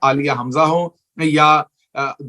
عالیہ حمزہ ہوں یا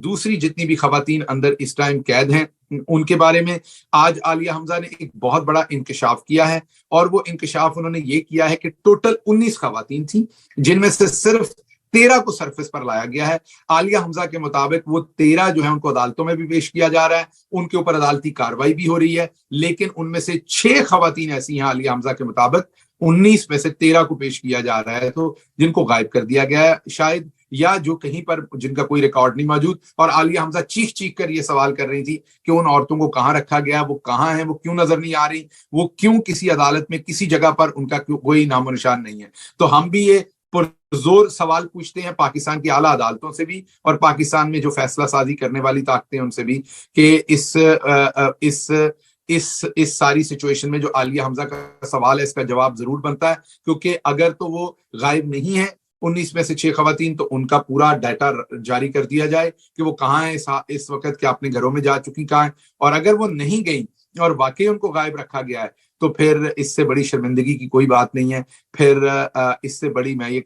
دوسری جتنی بھی خواتین اندر اس ٹائم قید ہیں ان کے بارے میں. آج عالیہ حمزہ نے ایک بہت بڑا انکشاف کیا ہے، اور وہ انکشاف انہوں نے یہ کیا ہے کہ ٹوٹل 19 خواتین تھیں، جن میں سے صرف 13 کو سرفس پر لایا گیا ہے. عالیہ حمزہ کے مطابق وہ 13 جو ہے ان کو عدالتوں میں بھی پیش کیا جا رہا ہے، ان کے اوپر عدالتی کاروائی بھی ہو رہی ہے، لیکن ان میں سے 6 خواتین ایسی ہیں عالیہ حمزہ کے مطابق، 19 میں سے 13 کو پیش کیا جا رہا ہے، تو جن کو غائب کر دیا گیا ہے شاید، یا جو کہیں پر جن کا کوئی ریکارڈ نہیں موجود. اور عالیہ حمزہ چیخ چیخ کر یہ سوال کر رہی تھی کہ ان عورتوں کو کہاں رکھا گیا، وہ کہاں ہیں، وہ کیوں نظر نہیں آ رہی، وہ کیوں کسی عدالت میں کسی جگہ پر ان کا کوئی نام و نشان نہیں ہے. تو ہم بھی یہ پرزور سوال پوچھتے ہیں پاکستان کی اعلیٰ عدالتوں سے بھی، اور پاکستان میں جو فیصلہ سازی کرنے والی طاقتیں ان سے بھی، کہ اس ساری سچویشن میں جو عالیہ حمزہ کا سوال ہے اس کا جواب ضرور بنتا ہے، کیونکہ اگر تو وہ غائب نہیں ہے 19 میں سے 6 خواتین، تو ان کا پورا ڈیٹا جاری کر دیا جائے کہ وہ کہاں ہیں اس وقت، کہ اپنے گھروں میں جا چکی کہاں ہیں. اور اگر وہ نہیں گئی اور واقعی ان کو غائب رکھا گیا ہے تو پھر اس سے بڑی شرمندگی کی کوئی بات نہیں ہے. پھر اس سے بڑی میں یہی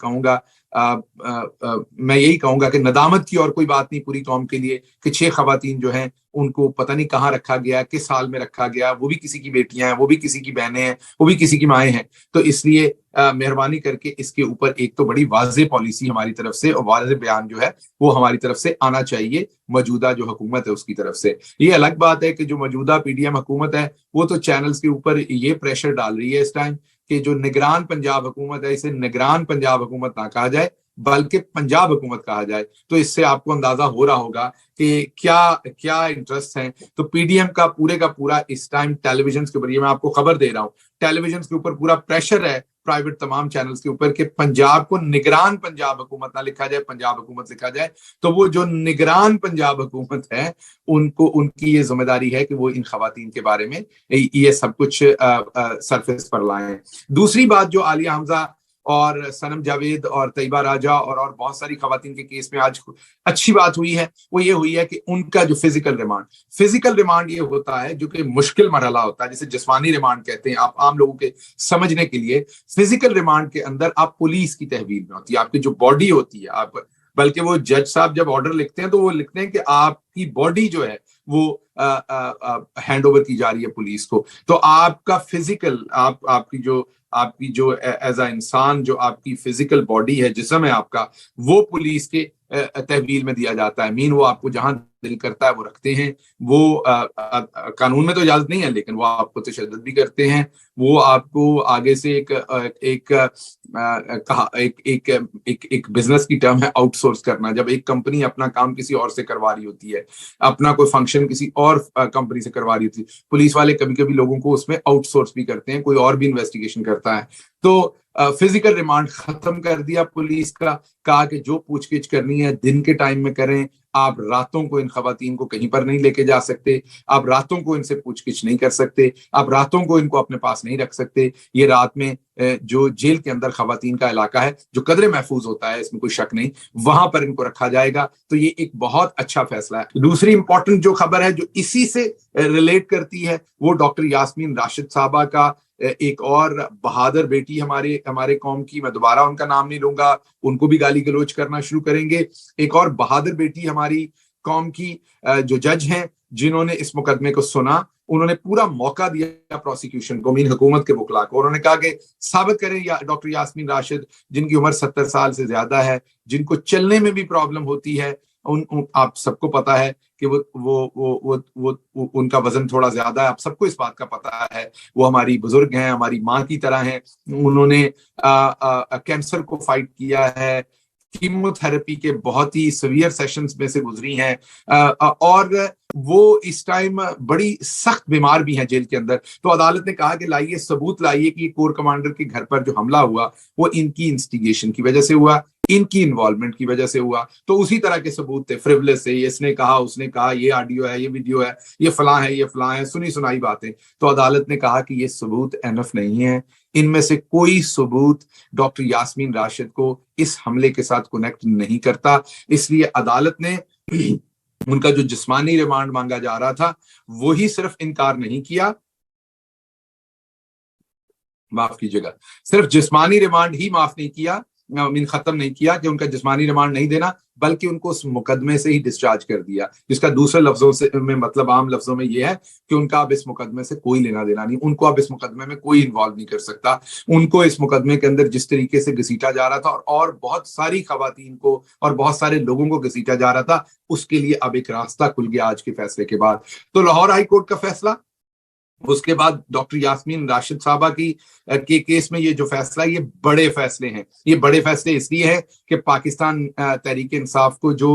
کہوں گا کہ ندامت کی اور کوئی بات نہیں پوری قوم کے لیے کہ 6 خواتین جو ہیں ان کو پتہ نہیں کہاں رکھا گیا، کس حال میں رکھا گیا، وہ بھی کسی کی بیٹیاں ہیں، وہ بھی کسی کی بہنیں ہیں، وہ بھی کسی کی مائیں ہیں. تو اس لیے مہربانی کر کے اس کے اوپر ایک تو بڑی واضح پالیسی ہماری طرف سے اور واضح بیان جو ہے وہ ہماری طرف سے آنا چاہیے، موجودہ جو حکومت ہے اس کی طرف سے. یہ الگ بات ہے کہ جو موجودہ پی ڈی ایم حکومت ہے وہ تو چینلز کے اوپر یہ پریشر ڈال رہی ہے اس ٹائم کہ جو نگران پنجاب حکومت ہے اسے نگران پنجاب حکومت نہ کہا جائے بلکہ پنجاب حکومت کہا جائے. تو اس سے آپ کو اندازہ ہو رہا ہوگا کہ کیا انٹرسٹ ہیں. تو پی ڈی ایم کا پورا اس ٹائم ٹیلی ویژن کے اوپر، یہ میں آپ کو خبر دے رہا ہوں، ٹیلی ویژن کے اوپر پورا پریشر ہے پرائیویٹ تمام چینلز کے اوپر کہ پنجاب کو نگران پنجاب حکومت نہ لکھا جائے، پنجاب حکومت لکھا جائے. تو وہ جو نگران پنجاب حکومت ہے ان کی یہ ذمہ داری ہے کہ وہ ان خواتین کے بارے میں یہ سب کچھ سرفیس پر لائیں. دوسری بات جو عالیہ حمزہ اور صنم جاوید اور طیبہ راجہ اور بہت ساری خواتین کے کیس میں آج اچھی بات ہوئی ہے، وہ یہ ہوئی ہے کہ ان کا جو فزیکل ریمانڈ یہ ہوتا ہے جو کہ مشکل مرحلہ ہوتا ہے، جسے جسمانی ریمانڈ کہتے ہیں. آپ عام لوگوں کے سمجھنے کے لیے، فزیکل ریمانڈ کے اندر آپ پولیس کی تحویل میں ہوتی ہے، آپ کی جو باڈی ہوتی ہے، آپ بلکہ وہ جج صاحب جب آرڈر لکھتے ہیں تو وہ لکھتے ہیں کہ آپ کی باڈی جو ہے وہ ہینڈ اوور کی جا رہی ہے پولیس کو. تو آپ کا فزیکل، آپ کی جو ایز اے انسان جو آپ کی فزیکل باڈی ہے، جسم ہے آپ کا، وہ پولیس کے تحویل میں دیا جاتا ہے. وہ آپ کو جہاں دل کرتا ہے وہ رکھتے ہیں. وہ قانون میں تو اجازت نہیں ہے لیکن وہ آپ کو تشدد بھی کرتے ہیں. وہ آپ کو آگے سے ایک بزنس کی ٹرم ہے آؤٹ سورس کرنا. جب ایک کمپنی اپنا کام کسی اور سے کروا رہی ہوتی ہے، اپنا کوئی فنکشن کسی اور کمپنی سے کروا رہی ہوتی ہے، پولیس والے کبھی کبھی لوگوں کو اس میں آؤٹ سورس بھی کرتے ہیں، کوئی اور بھی انویسٹیگیشن کرتا ہے. تو فزیکل ریمانڈ ختم کر دیا پولیس کا، کہا کہ جو پوچھ گچھ کرنی ہے دن کے ٹائم میں کریں. آپ راتوں کو ان خواتین کو کہیں پر نہیں لے کے جا سکتے، آپ راتوں کو ان سے پوچھ گچھ نہیں کر سکتے، آپ راتوں کو ان کو اپنے پاس نہیں رکھ سکتے. یہ رات میں جو جیل کے اندر خواتین کا علاقہ ہے جو قدرے محفوظ ہوتا ہے، اس میں کوئی شک نہیں، وہاں پر ان کو رکھا جائے گا. تو یہ ایک بہت اچھا فیصلہ ہے. دوسری امپورٹنٹ جو خبر ہے جو اسی سے ریلیٹ کرتی ہے وہ ڈاکٹر یاسمین راشد صاحبہ کا ایک اور بہادر بیٹی ہمارے قوم کی، میں دوبارہ ان کا نام نہیں لوں گا، ان کو بھی گالی گلوچ کرنا شروع کریں گے. ایک اور بہادر بیٹی ہماری قوم کی جو جج ہیں جنہوں نے اس مقدمے کو سنا، انہوں نے پورا موقع دیا پروسیکیوشن کو، مین حکومت کے وکلا کو. انہوں نے کہا کہ ثابت کریں ڈاکٹر یاسمین راشد جن کی عمر 70 سال سے زیادہ ہے، جن کو چلنے میں بھی پرابلم ہوتی ہے، آپ سب کو پتا ہے کہ ان کا وزن تھوڑا زیادہ ہے، آپ سب کو اس بات کا پتا ہے. وہ ہماری بزرگ ہیں، ہماری ماں کی طرح ہیں. انہوں نے کینسر کو فائٹ کیا ہے، کیمو تھراپی کے بہت ہی سیویئر سیشنز میں سے گزری ہیں، اور وہ اس ٹائم بڑی سخت بیمار بھی ہیں جیل کے اندر. تو عدالت نے کہا کہ ثبوت لائیے کہ کور کمانڈر کے گھر پر جو حملہ ہوا وہ ان کی انسٹیگیشن کی وجہ سے ہوا، ان کی انوالومنٹ کی وجہ سے ہوا. تو اسی طرح کے ثبوت تھے، فریولس ہے، اس نے کہا، اس نے کہا، یہ آڈیو ہے، یہ ویڈیو ہے، یہ فلاں ہے، یہ فلاں ہے، سنی سنائی باتیں. تو عدالت نے کہا کہ یہ ثبوت انف نہیں ہے، ان میں سے کوئی ثبوت ڈاکٹر یاسمین راشد کو اس حملے کے ساتھ کنیکٹ نہیں کرتا. اس لیے عدالت نے ان کا جو جسمانی ریمانڈ مانگا جا رہا تھا وہی صرف انکار نہیں کیا، معاف کیجیے گا، صرف جسمانی ریمانڈ ہی معاف نہیں کیا ختم نہیں کیا کہ ان کا جسمانی ریمانڈ نہیں دینا، بلکہ ان کو اس مقدمے سے ہی ڈسچارج کر دیا، جس کا دوسرے لفظوں سے میں مطلب عام لفظوں میں یہ ہے کہ ان کا اب اس مقدمے سے کوئی لینا دینا نہیں، ان کو اب اس مقدمے میں کوئی انوالو نہیں کر سکتا۔ ان کو اس مقدمے کے اندر جس طریقے سے گھسیٹا جا رہا تھا اور بہت ساری خواتین کو اور بہت سارے لوگوں کو گھسیٹا جا رہا تھا، اس کے لیے اب ایک راستہ کھل گیا آج کے فیصلے کے بعد۔ تو لاہور ہائی کورٹ کا فیصلہ، اس کے بعد ڈاکٹر یاسمین راشد صاحبہ کے کیس میں یہ جو فیصلہ، یہ بڑے فیصلے ہیں۔ یہ بڑے فیصلے اس لیے ہیں کہ پاکستان تحریک انصاف کو جو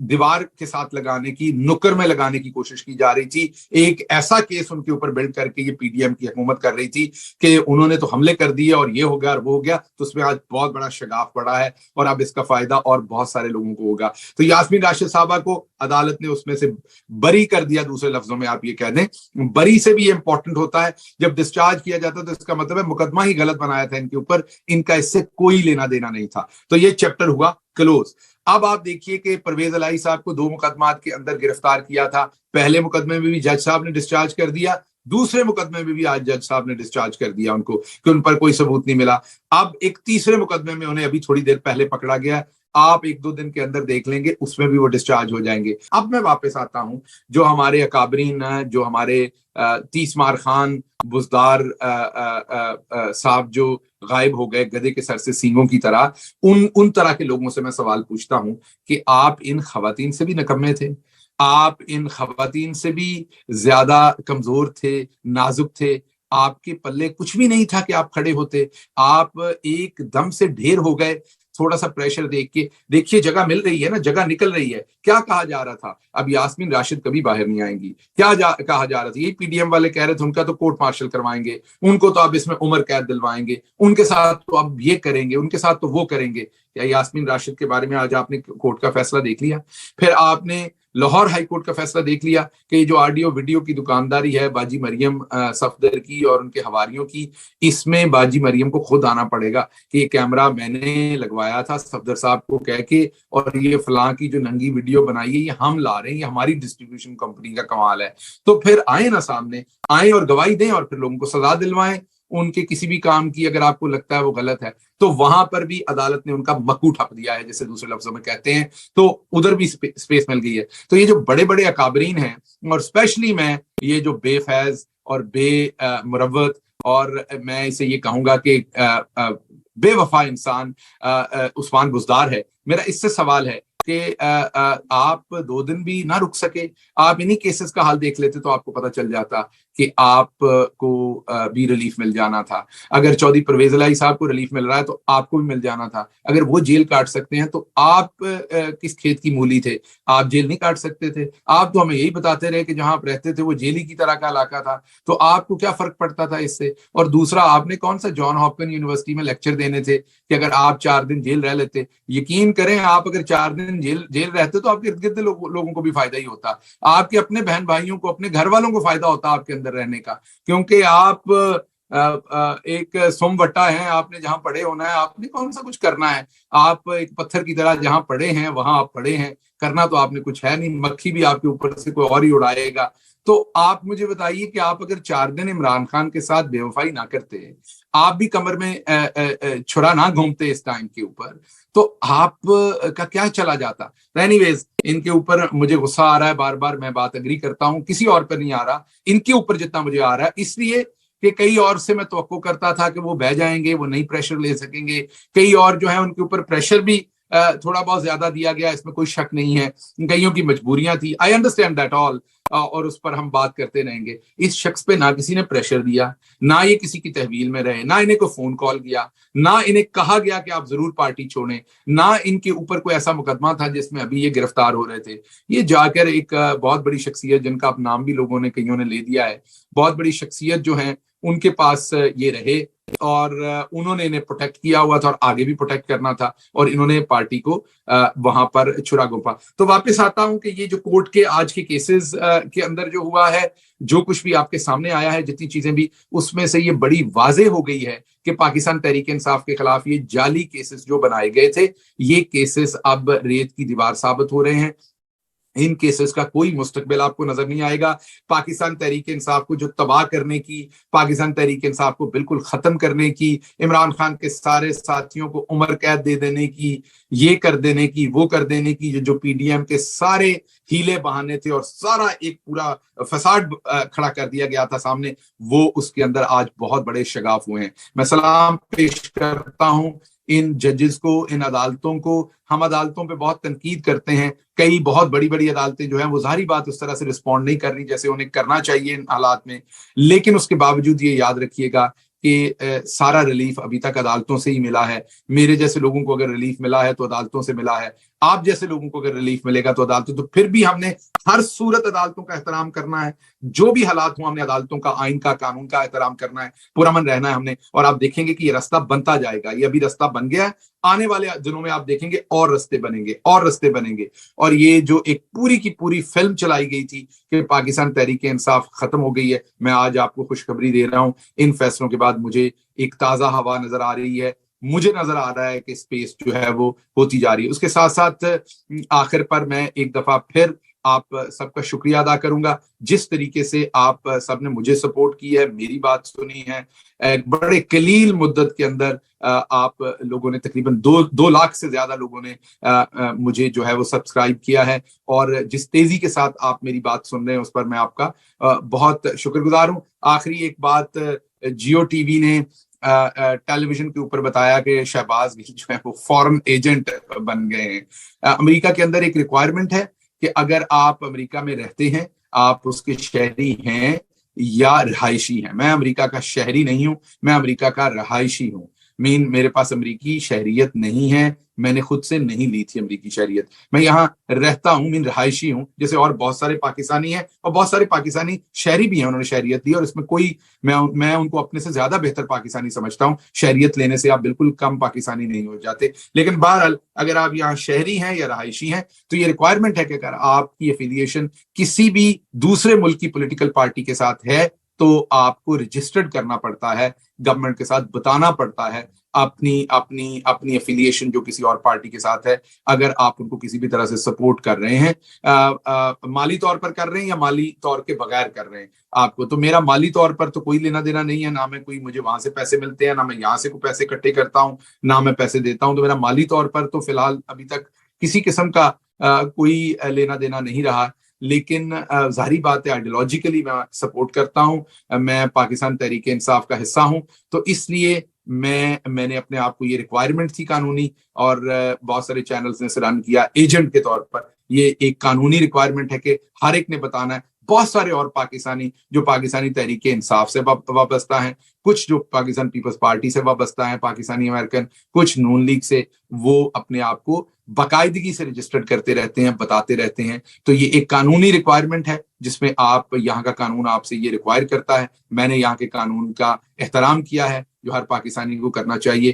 دیوار کے ساتھ لگانے کی، نکر میں لگانے کی کوشش کی جا رہی تھی، ایک ایسا کیس ان کے اوپر بلڈ کر کے یہ پی ڈی ایم کی حکومت کر رہی تھی کہ انہوں نے تو حملے کر دیے اور یہ ہو گیا اور وہ ہو گیا، تو اس میں آج بہت بڑا شگاف پڑا ہے اور اب اس کا فائدہ اور بہت سارے لوگوں کو ہوگا۔ تو یاسمین راشد صاحبہ کو عدالت نے اس میں سے بری کر دیا، دوسرے لفظوں میں آپ یہ کہہ دیں۔ بری سے بھی یہ امپورٹنٹ ہوتا ہے، جب ڈسچارج کیا جاتا ہے تو اس کا مطلب ہے مقدمہ ہی غلط بنایا تھا ان کے اوپر، ان کا اس سے کوئی لینا دینا نہیں تھا۔ تو یہ چیپٹر ہوا کلوز۔ اب آپ دیکھیے کہ پرویز الہی صاحب کو 2 مقدمات کے اندر گرفتار کیا تھا۔ پہلے مقدمے میں بھی جج صاحب نے ڈسچارج کر دیا، دوسرے مقدمے میں بھی آج جج صاحب نے ڈسچارج کر دیا ان کو کہ ان پر کوئی ثبوت نہیں ملا۔ اب ایک تیسرے مقدمے میں انہیں ابھی تھوڑی دیر پہلے پکڑا گیا، آپ 1-2 دن کے اندر دیکھ لیں گے، اس میں بھی وہ ڈسچارج ہو جائیں گے۔ اب میں واپس آتا ہوں، جو ہمارے اکابرین ہیں، جو ہمارے 30 مار خان بزدار صاحب جو غائب ہو گئے گدھے کے سر سے سینگوں کی طرح، ان طرح کے لوگوں سے میں سوال پوچھتا ہوں کہ آپ ان خواتین سے بھی نکمے تھے، آپ ان خواتین سے بھی زیادہ کمزور تھے، نازک تھے، آپ کے پلے کچھ بھی نہیں تھا کہ آپ کھڑے ہوتے، آپ ایک دم سے ڈھیر ہو گئے۔ تھوڑا سا پریشر دیکھ کے دیکھیے، جگہ مل رہی ہے نا، جگہ نکل رہی ہے۔ کیا کہا جا رہا تھا؟ اب یاسمین راشد کبھی باہر نہیں آئیں گی۔ کیا کہا جا رہا تھا؟ یہ پی ڈی ایم والے کہہ رہے تھے ان کا تو کورٹ مارشل کروائیں گے، ان کو تو اب اس میں عمر قید دلوائیں گے، ان کے ساتھ تو اب یہ کریں گے، ان کے ساتھ تو وہ کریں گے۔ کیا یاسمین راشد کے بارے میں آج آپ نے کورٹ کا فیصلہ دیکھ لیا؟ پھر آپ نے لاہور ہائی کورٹ کا فیصلہ دیکھ لیا کہ یہ جو آڈیو ویڈیو کی دکانداری ہے باجی مریم صفدر کی اور ان کے حواریوں کی، اس میں باجی مریم کو خود آنا پڑے گا کہ یہ کیمرہ میں نے لگوایا تھا صفدر صاحب کو کہہ کے، اور یہ فلاں کی جو ننگی ویڈیو بنائی ہے یہ ہم لا رہے ہیں، یہ ہماری ڈسٹریبیوشن کمپنی کا کمال ہے۔ تو پھر آئیں نا سامنے، آئیں اور گواہی دیں اور پھر لوگوں کو سزا دلوائیں ان کے کسی بھی کام کی، اگر آپ کو لگتا ہے وہ غلط ہے تو وہاں پر بھی عدالت نے ان کا مکو ٹھپ دیا ہے، جیسے دوسرے لفظوں میں کہتے ہیں، تو ادھر بھی سپیس مل گئی ہے۔ تو یہ جو بڑے بڑے اکابرین ہیں، اور اسپیشلی میں یہ جو بے فیض اور بے مروت، اور میں اسے یہ کہوں گا کہ بے وفا انسان عثمان بزدار ہے، میرا اس سے سوال ہے کہ آپ 2 دن بھی نہ رک سکے؟ آپ انہی کیسز کا حال دیکھ لیتے تو آپ کو پتہ چل جاتا کہ آپ کو بھی ریلیف مل جانا تھا۔ اگر چودھری پرویز الہی صاحب کو ریلیف مل رہا ہے تو آپ کو بھی مل جانا تھا۔ اگر وہ جیل کاٹ سکتے ہیں تو آپ کس کھیت کی مولی تھے؟ آپ جیل نہیں کاٹ سکتے تھے۔ آپ تو ہمیں یہی بتاتے رہے کہ جہاں آپ رہتے تھے وہ جیلی کی طرح کا علاقہ تھا، تو آپ کو کیا فرق پڑتا تھا اس سے؟ اور دوسرا، آپ نے کون سا جان ہاپکن یونیورسٹی میں لیکچر دینے تھے کہ اگر آپ 4 دن جیل رہ لیتے؟ یقین کریں، آپ اگر 4 دن جیل رہتے تو آپ کے ارد گرد لوگوں کو بھی فائدہ ہی ہوتا، آپ کے اپنے بہن بھائیوں کو، اپنے گھر والوں کو فائدہ ہوتا آپ کے اندر رہنے کا، کیونکہ آپ ایک سم وٹا ہیں، آپ نے جہاں پڑے ہونا ہے، آپ نے کون سا کچھ کرنا ہے؟ آپ ایک پتھر کی طرح جہاں پڑے ہیں وہاں آپ پڑے ہیں، کرنا تو آپ نے کچھ ہے نہیں، مکھی بھی آپ کے اوپر سے کوئی اور ہی اڑائے گا۔ تو آپ مجھے بتائیے کہ آپ اگر 4 دن عمران خان کے ساتھ بے وفائی نہ کرتے، آپ بھی کمر میں چھڑا نہ گھومتے اس ٹائم کے اوپر، تو آپ کا کیا چلا جاتا؟ اینی ویز، ان کے اوپر مجھے غصہ آ رہا ہے، بار بار میں بات اگری کرتا ہوں، کسی اور پر نہیں آ رہا، ان کے اوپر جتنا مجھے آ رہا ہے، اس لیے کہ کئی اور سے میں توقع کرتا تھا کہ وہ بہ جائیں گے، وہ نہیں پریشر لے سکیں گے، کئی اور جو ہیں ان کے اوپر پریشر بھی تھوڑا بہت زیادہ دیا گیا، اس میں کوئی شک نہیں ہے، کئیوں کی مجبوریاں تھی، آئی انڈرسٹینڈ دیٹ آل، اور اس پر ہم بات کرتے رہیں گے۔ اس شخص پہ نہ کسی نے پریشر دیا، نہ یہ کسی کی تحویل میں رہے، نہ انہیں کوئی فون کال کیا، نہ انہیں کہا گیا کہ آپ ضرور پارٹی چھوڑیں، نہ ان کے اوپر کوئی ایسا مقدمہ تھا جس میں ابھی یہ گرفتار ہو رہے تھے۔ یہ جا کر ایک بہت بڑی شخصیت، جن کا اب نام بھی لوگوں نے، کئیوں نے لے دیا ہے، بہت بڑی شخصیت جو ہیں ان کے پاس یہ رہے، اور انہوں نے انہیں پروٹیکٹ کیا ہوا تھا اور آگے بھی پروٹیکٹ کرنا تھا، اور انہوں نے پارٹی کو وہاں پر چھرا گھونپا۔ تو واپس آتا ہوں کہ یہ جو کورٹ کے آج کے کیسز کے اندر جو ہوا ہے، جو کچھ بھی آپ کے سامنے آیا ہے، جتنی چیزیں بھی، اس میں سے یہ بڑی واضح ہو گئی ہے کہ پاکستان تحریک انصاف کے خلاف یہ جعلی کیسز جو بنائے گئے تھے، یہ کیسز اب ریت کی دیوار ثابت ہو رہے ہیں۔ ان کیسز کا کوئی مستقبل آپ کو نظر نہیں آئے گا. پاکستان تحریک انصاف کو جو تباہ کرنے کی، پاکستان تحریک انصاف کو بالکل ختم کرنے کی، عمران خان کے سارے ساتھیوں کو عمر قید دے دینے کی، یہ کر دینے کی، وہ کر دینے کی، جو پی ڈی ایم کے سارے ہیلے بہانے تھے اور سارا ایک پورا فساد کھڑا کر دیا گیا تھا سامنے، وہ اس کے اندر آج بہت بڑے شگاف ہوئے ہیں. میں سلام پیش کرتا ہوں ان ججز کو، ان عدالتوں کو. ہم عدالتوں پہ بہت تنقید کرتے ہیں، کئی بہت بڑی بڑی عدالتیں جو ہیں وہ ظاہری بات اس طرح سے رسپونڈ نہیں کر رہی جیسے انہیں کرنا چاہیے ان حالات میں، لیکن اس کے باوجود یہ یاد رکھیے گا کہ سارا ریلیف ابھی تک عدالتوں سے ہی ملا ہے. میرے جیسے لوگوں کو اگر ریلیف ملا ہے تو عدالتوں سے ملا ہے، آپ جیسے لوگوں کو اگر ریلیف ملے گا تو عدالتوں. تو پھر بھی ہم نے ہر صورت عدالتوں کا احترام کرنا ہے، جو بھی حالات ہوں ہم نے عدالتوں کا، آئین کا، قانون کا احترام کرنا ہے، پرامن رہنا ہے ہم نے. اور آپ دیکھیں گے کہ یہ رستہ بنتا جائے گا، یہ ابھی رستہ بن گیا ہے، آنے والے دنوں میں آپ دیکھیں گے اور رستے بنیں گے، اور رستے بنیں گے. اور یہ جو ایک پوری کی پوری فلم چلائی گئی تھی کہ پاکستان تحریک انصاف ختم ہو گئی ہے، میں آج آپ کو خوشخبری دے رہا ہوں، ان فیصلوں کے بعد مجھے ایک تازہ ہوا نظر آ رہی ہے. مجھے نظر آ رہا ہے کہ اسپیس جو ہے وہ ہوتی جا رہی ہے. اس کے ساتھ ساتھ آخر پر میں ایک دفعہ پھر آپ سب کا شکریہ ادا کروں گا، جس طریقے سے آپ سب نے مجھے سپورٹ کی ہے، میری بات سنی ہے. ایک بڑے قلیل مدت کے اندر آپ لوگوں نے تقریباً 2 لاکھ سے زیادہ لوگوں نے مجھے جو ہے وہ سبسکرائب کیا ہے، اور جس تیزی کے ساتھ آپ میری بات سن رہے ہیں اس پر میں آپ کا بہت شکر گزار ہوں. آخری ایک بات، جیو ٹی وی نے ٹیلی ویژن کے اوپر بتایا کہ شہباز گل جو ہے وہ فورن ایجنٹ بن گئے ہیں. امریکہ کے اندر ایک ریکوائرمنٹ ہے کہ اگر آپ امریکہ میں رہتے ہیں، آپ اس کے شہری ہیں یا رہائشی ہیں. میں امریکہ کا شہری نہیں ہوں، میں امریکہ کا رہائشی ہوں. میرے پاس امریکی شہریت نہیں ہے، میں نے خود سے نہیں لی تھی امریکی شہریت. میں یہاں رہتا ہوں، رہائشی ہوں، جیسے اور بہت سارے پاکستانی ہیں، اور بہت سارے پاکستانی شہری بھی ہیں، انہوں نے شہریت لی، اور اس میں کوئی میں ان کو اپنے سے زیادہ بہتر پاکستانی سمجھتا ہوں. شہریت لینے سے آپ بالکل کم پاکستانی نہیں ہو جاتے. لیکن بہرحال اگر آپ یہاں شہری ہیں یا رہائشی ہیں تو یہ ریکوائرمنٹ ہے کہ اگر آپ کی افیلیشن کسی بھی دوسرے ملک کی پولیٹیکل پارٹی کے ساتھ ہے تو آپ کو رجسٹرڈ کرنا پڑتا ہے، گورنمنٹ کے ساتھ بتانا پڑتا ہے اپنی افیلیشن جو کسی اور پارٹی کے ساتھ ہے. اگر آپ ان کو کسی بھی طرح سے سپورٹ کر رہے ہیں، مالی طور پر کر رہے ہیں یا مالی طور کے بغیر کر رہے ہیں آپ کو، تو میرا مالی طور پر تو کوئی لینا دینا نہیں ہے، نہ میں کوئی مجھے وہاں سے پیسے ملتے ہیں، نہ میں یہاں سے کوئی پیسے اکٹھے کرتا ہوں، نہ میں پیسے دیتا ہوں. تو میرا مالی طور پر تو فی الحال ابھی تک کسی قسم کا کوئی لینا دینا نہیں رہا. لیکن ظاہری بات ہے آئیڈیالوجیکلی میں سپورٹ کرتا ہوں، میں پاکستان تحریک انصاف کا حصہ ہوں، تو اس لیے میں نے اپنے آپ کو، یہ ریکوائرمنٹ تھی قانونی، اور بہت سارے چینلز نے اسے رن کیا ایجنٹ کے طور پر. یہ ایک قانونی ریکوائرمنٹ ہے کہ ہر ایک نے بتانا ہے. بہت سارے اور پاکستانی جو پاکستانی تحریک انصاف سے وابستہ ہیں، کچھ جو پاکستان پیپلز پارٹی سے وابستہ ہیں، پاکستانی امریکن، کچھ نون لیگ سے، وہ اپنے آپ کو باقاعدگی سے رجسٹرڈ کرتے رہتے ہیں، بتاتے رہتے ہیں. تو یہ ایک قانونی ریکوائرمنٹ ہے جس میں آپ، یہاں کا قانون آپ سے یہ ریکوائر کرتا ہے. میں نے یہاں کے قانون کا احترام کیا ہے جو ہر پاکستانی کو کرنا چاہیے.